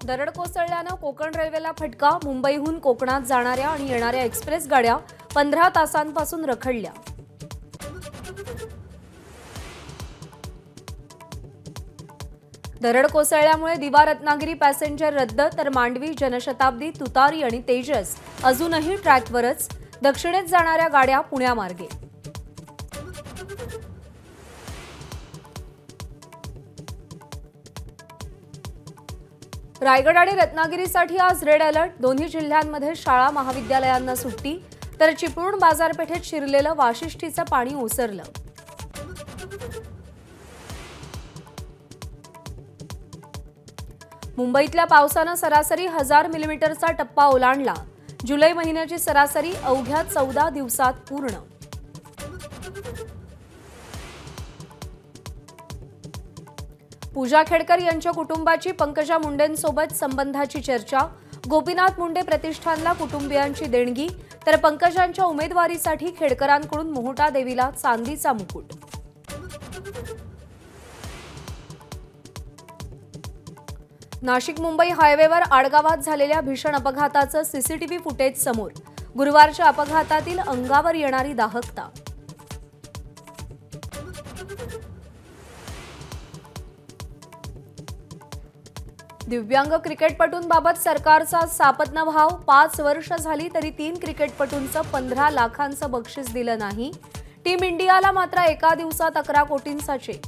दरड कोसळल्यानं कोकण रेल्वेला फटका। मुंबईहून कोकणात जाणाऱ्या आणि येणाऱ्या एक्सप्रेस गाड्या 15 तासांपासून रखडल्या। दरड कोसळल्यामुळे दिवा रत्नागिरी पॅसेंजर रद्द, तर मांडवी, जनशताब्दी, तुतारी आणि तेजस अजूनही ट्रॅकवरच। दक्षिणेत जाणाऱ्या गाड्या पुण्यामार्गे। रायगड आणि रत्नागिरीसाठी आज रेड अलर्ट। दोन्ही जिल्ह्यांमध्ये शाळा महाविद्यालयांना सुट्टी, तर चिपळूण बाजारपेठेत शिरलेलं वाशिष्ठीचं पाणी ओसरलं। मुंबईतल्या पावसानं सरासरी 1000 मिलीमीटरचा टप्पा ओलांडला। जुलै महिन्याची सरासरी अवघ्या 14 दिवसात पूर्ण। पूजा खेडकर यांच्या कुटुंबाची पंकजा मुंडेंसोबत संबंधाची चर्चा। गोपीनाथ मुंडे प्रतिष्ठानला कुटुंबियांची देणगी, तर पंकजांच्या उमेदवारीसाठी खेडकरांकडून मोहटा देवीला चांदीचा मुकुट। नाशिक मुंबई हायवेवर आडगावात झालेल्या भीषण अपघाताचं सीसीटीव्ही फुटेज समोर। गुरुवारच्या अपघातातील अंगावर येणारी दाहकता। दिव्यांग क्रिकेटपटूंबाबत सरकारचा सापत्न भाव। 5 वर्ष झाली तरी 3 क्रिकेटपटूंचं 15 लाखांचं बक्षीस दिलं नाही। टीम इंडियाला मात्र एका दिवसात 11 कोटींचा चेक।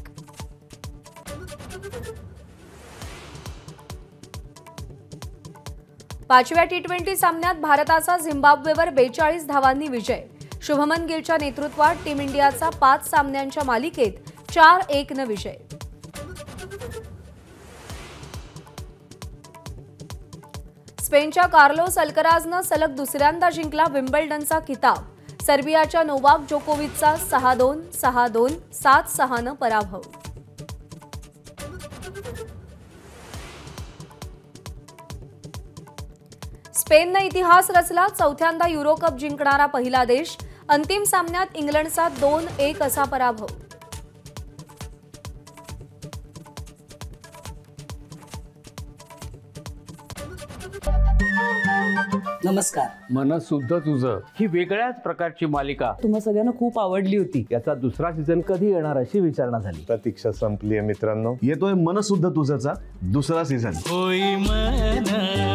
पाचव्या टी20 सामन्यात भारताचा झिम्बाब्वेवर 42 धावांनी विजय। शुभमन गिलच्या नेतृत्वात टीम इंडियाचा 5 सामन्यांच्या मालिकेत 4-1 विजय। स्पेनच्या कार्लोस अल्कराजनं सलग दुसऱ्यांदा जिंकला विम्बल्डनचा किताब। सर्बियाच्या नोवाक जोकोविचचा 6-2, 6-2, 7-6 पराभव। स्पेननं इतिहास रचला। चौथ्यांदा युरो कप जिंकणारा पहिला देश। अंतिम सामन्यात इंग्लंडचा 2-1 असा पराभव। नमस्कार। मनसुद्धा तुझं ही वेगळ्याच प्रकारची मालिका तुम्हा सगळ्यांना खूप आवडली होती। याचा दुसरा सीझन कधी येणार अशी विचारणा झाली। प्रतीक्षा संपलीये मित्रांनो। येतोय मनसुद्धा तुझाचा दुसरा सीझन। होई मनसुद्धा